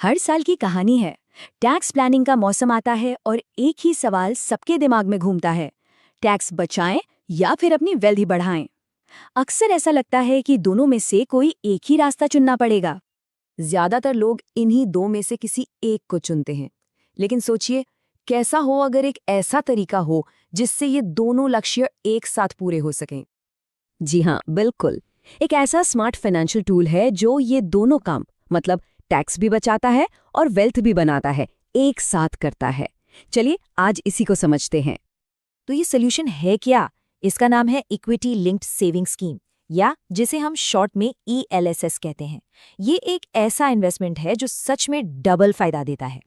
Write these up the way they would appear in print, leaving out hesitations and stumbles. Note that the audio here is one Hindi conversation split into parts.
हर साल की कहानी है। टैक्स प्लानिंग का मौसम आता है और एक ही सवाल सबके दिमाग में घूमता है, टैक्स बचाएं या फिर अपनी वेल्थ ही बढ़ाएं। अक्सर ऐसा लगता है कि दोनों में से कोई एक ही रास्ता चुनना पड़ेगा। ज्यादातर लोग इन्हीं दो में से किसी एक को चुनते हैं। लेकिन सोचिए, कैसा हो अगर एक ऐसा तरीका हो जिससे ये दोनों लक्ष्य एक साथ पूरे हो सकें। जी हाँ, बिल्कुल। एक ऐसा स्मार्ट फाइनेंशियल टूल है जो ये दोनों काम, मतलब टैक्स भी बचाता है और वेल्थ भी बनाता है, एक साथ करता है। चलिए आज इसी को समझते हैं। तो ये सोल्यूशन है क्या? इसका नाम है इक्विटी लिंक्ड सेविंग स्कीम, या जिसे हम शॉर्ट में ELSS कहते हैं। ये एक ऐसा इन्वेस्टमेंट है जो सच में डबल फायदा देता है।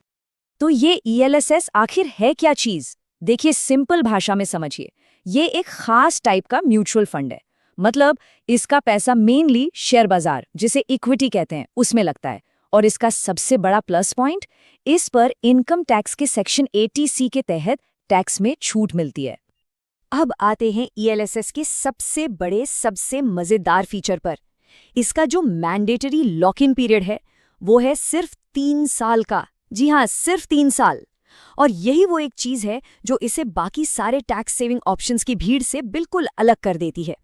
तो ये ELSS आखिर है क्या चीज? देखिए, सिंपल भाषा में समझिए, ये एक खास टाइप का म्यूचुअल फंड है। मतलब इसका पैसा मेनली शेयर बाजार, जिसे इक्विटी कहते हैं, उसमें लगता है। और इसका सबसे बड़ा प्लस पॉइंट, इस पर इनकम टैक्स के सेक्शन 80C के तहत टैक्स में छूट मिलती है। अब आते हैं ELSS के सबसे बड़े, सबसे मजेदार फीचर पर। इसका जो मैंडेटरी लॉक इन पीरियड है वो है सिर्फ 3 साल का। जी हाँ, सिर्फ 3 साल। और यही वो एक चीज है जो इसे बाकी सारे टैक्स सेविंग ऑप्शंस की भीड़ से बिल्कुल अलग कर देती है।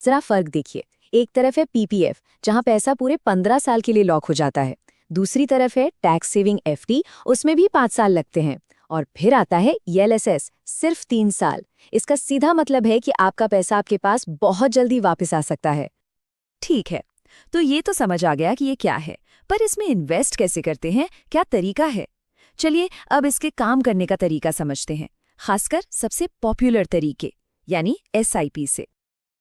जरा फर्क देखिए, एक तरफ है PPF, जहां पैसा पूरे 15 साल के लिए लॉक हो जाता है। दूसरी तरफ है टैक्स सेविंग FD, उसमें भी 5 साल लगते हैं। और फिर आता है ELSS, सिर्फ 3 साल। इसका सीधा मतलब है कि आपका पैसा आपके पास बहुत जल्दी वापस आ सकता है। ठीक है, तो ये तो समझ आ गया कि ये क्या है, पर इसमें इन्वेस्ट कैसे करते हैं, क्या तरीका है? चलिए अब इसके काम करने का तरीका समझते हैं, खासकर सबसे पॉपुलर तरीके यानी SIP से।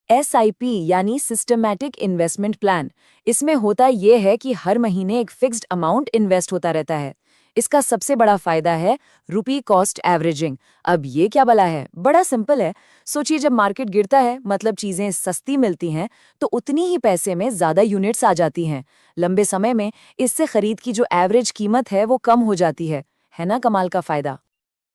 SIP यानी सिस्टमैटिक इन्वेस्टमेंट प्लान। इसमें होता यह है कि हर महीने एक फिक्स्ड अमाउंट इन्वेस्ट होता रहता है। इसका सबसे बड़ा फायदा है रुपी कॉस्ट एवरेजिंग। अब ये क्या भला है? बड़ा सिंपल है। सोचिए, जब मार्केट गिरता है, मतलब चीजें सस्ती मिलती हैं, तो उतनी ही पैसे में ज्यादा यूनिट्स आ जाती हैं। लंबे समय में इससे खरीद की जो एवरेज कीमत है वो कम हो जाती है ना? कमाल का फायदा।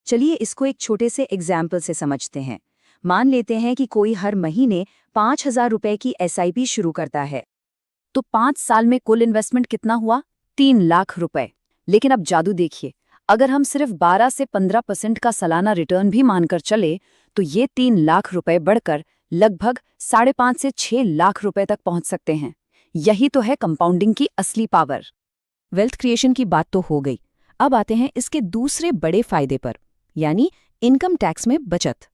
चलिए इसको एक छोटे से एग्जाम्पल से समझते हैं। मान लेते हैं कि कोई हर महीने 5,000 रुपए की SIP शुरू करता है। तो 5 साल में कुल इन्वेस्टमेंट कितना हुआ? 3 लाख रुपए। लेकिन अब जादू देखिए, अगर हम सिर्फ 12 से 15% का सालाना रिटर्न भी मानकर चले, तो ये 3 लाख रुपए बढ़कर लगभग 5.5 से 6 लाख रुपए तक पहुंच सकते हैं। यही तो है कंपाउंडिंग की असली पावर। वेल्थ क्रिएशन की बात तो हो गई। अब आते हैं इसके दूसरे बड़े फायदे पर, यानी इनकम टैक्स में बचत।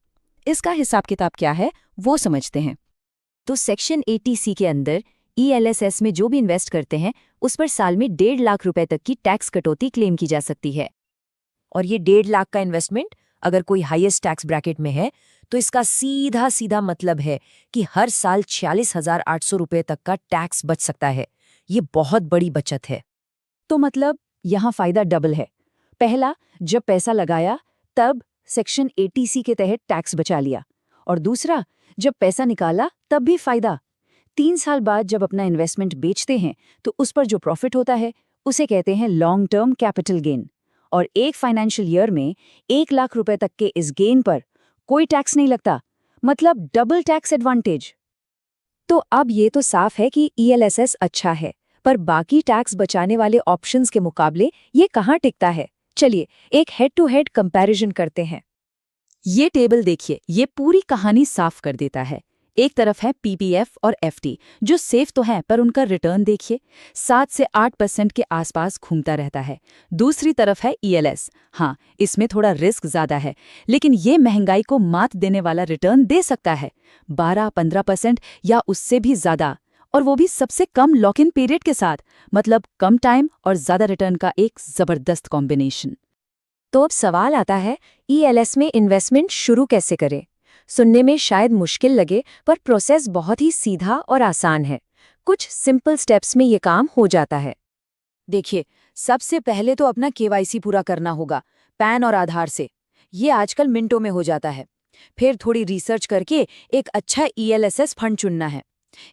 इसका हिसाब किताब क्या है वो समझते हैं। तो सेक्शन 80C के अंदर ELSS में जो भी इन्वेस्ट करते हैं उस पर साल में 1.5 लाख रुपए तक की टैक्स कटौती क्लेम की जा सकती है। और ये 1.5 लाख का इन्वेस्टमेंट अगर कोई हाईएस्ट टैक्स ब्रैकेट में है, तो इसका सीधा सीधा मतलब है कि हर साल 46,800 रुपए तक का टैक्स बच सकता है। ये बहुत बड़ी बचत है। तो मतलब यहाँ फायदा डबल है। पहला, जब पैसा लगाया तब सेक्शन 80C के तहत टैक्स बचा लिया। और दूसरा, जब पैसा निकाला तब भी फायदा। 3 साल बाद जब अपना इन्वेस्टमेंट बेचते हैं तो उस पर जो प्रॉफिट होता है उसे कहते हैं लॉन्ग टर्म कैपिटल गेन। और एक फाइनेंशियल ईयर में 1 लाख रुपए तक के इस गेन पर कोई टैक्स नहीं लगता। मतलब डबल टैक्स एडवांटेज। तो अब ये तो साफ है कि ELSS अच्छा है, पर बाकी टैक्स बचाने वाले ऑप्शंस के मुकाबले ये कहाँ टिकता है? चलिए एक हेड टू हेड कंपैरिजन करते हैं। ये टेबल देखिए, ये पूरी कहानी साफ कर देता है। एक तरफ है PPF और FD, जो सेफ तो हैं, पर उनका रिटर्न देखिए 7 से 8% के आसपास घूमता रहता है। दूसरी तरफ है ELS। हाँ, इसमें थोड़ा रिस्क ज्यादा है, लेकिन ये महंगाई को मात देने वाला रिटर्न दे सकता है, 12-15% या उससे भी ज्यादा। और वो भी सबसे कम लॉक इन पीरियड के साथ, मतलब कम टाइम और ज्यादा रिटर्न का एक जबरदस्त कॉम्बिनेशन। तो अब सवाल आता है, ELS में इन्वेस्टमेंट शुरू कैसे करें? सुनने में शायद मुश्किल लगे, पर प्रोसेस बहुत ही सीधा और आसान है। कुछ सिंपल स्टेप्स में ये काम हो जाता है। देखिए, सबसे पहले तो अपना KYC पूरा करना होगा, पैन और आधार से। ये आजकल मिनटों में हो जाता है। फिर थोड़ी रिसर्च करके एक अच्छा ELSS फंड चुनना है।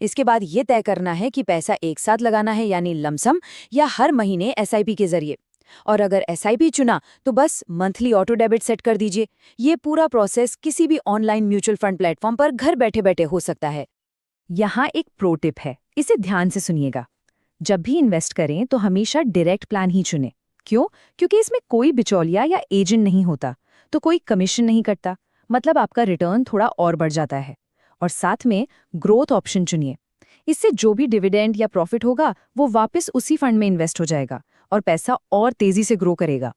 इसके बाद ये तय करना है कि पैसा एक साथ लगाना है, यानी लमसम, या हर महीने SIP के जरिए। और अगर SIP चुना तो बस मंथली ऑटो डेबिट सेट कर दीजिए। ये पूरा प्रोसेस किसी भी ऑनलाइन म्यूचुअल फंड प्लेटफॉर्म पर घर बैठे बैठे हो सकता है। यहाँ एक प्रो टिप है, इसे ध्यान से सुनिएगा। जब भी इन्वेस्ट करें तो हमेशा डायरेक्ट प्लान ही चुनें। क्यों? क्योंकि इसमें कोई बिचौलिया या एजेंट नहीं होता, तो कोई कमीशन नहीं कटता, मतलब आपका रिटर्न थोड़ा और बढ़ जाता है। और साथ में ग्रोथ ऑप्शन चुनिए। इससे जो भी डिविडेंड या प्रॉफिट होगा वो वापस उसी फंड में इन्वेस्ट हो जाएगा और पैसा और तेजी से ग्रो करेगा।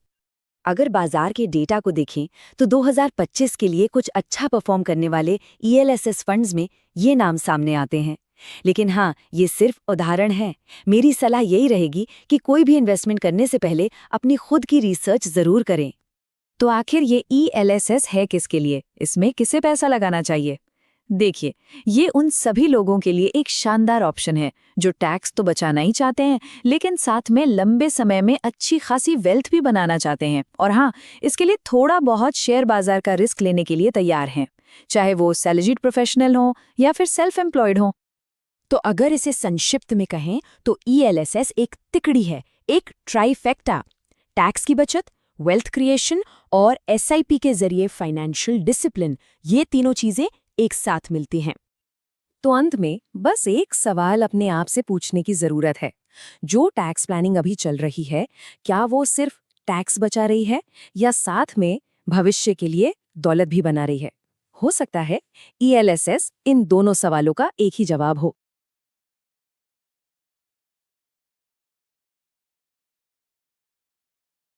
अगर बाजार के डेटा को देखें तो 2025 के लिए कुछ अच्छा परफॉर्म करने वाले ईएलएसएस फंड्स में ये नाम सामने आते हैं। लेकिन हाँ, ये सिर्फ उदाहरण है। मेरी सलाह यही रहेगी कि कोई भी इन्वेस्टमेंट करने से पहले अपनी खुद की रिसर्च जरूर करें। तो आखिर ये ईएलएसएस है किसके लिए? इसमें किसे पैसा लगाना चाहिए? देखिए, ये उन सभी लोगों के लिए एक शानदार ऑप्शन है जो टैक्स तो बचाना ही चाहते हैं, लेकिन साथ में लंबे समय में अच्छी खासी वेल्थ भी बनाना चाहते हैं। और हाँ, इसके लिए थोड़ा बहुत शेयर बाजार का रिस्क लेने के लिए तैयार हैं, चाहे वो सैलरीड प्रोफेशनल हो या फिर सेल्फ एम्प्लॉयड हो। तो अगर इसे संक्षिप्त में कहें तो ईएलएसएस एक तिकड़ी है, एक ट्राइफेक्टा। टैक्स की बचत, वेल्थ क्रिएशन और एसआईपी के जरिए फाइनेंशियल डिसिप्लिन, ये तीनों चीजें एक साथ मिलती हैं। तो अंत में बस एक सवाल अपने आप से पूछने की जरूरत है। जो टैक्स प्लानिंग अभी चल रही है, क्या वो सिर्फ टैक्स बचा रही है या साथ में भविष्य के लिए दौलत भी बना रही है? हो सकता है ईएलएसएस इन दोनों सवालों का एक ही जवाब हो।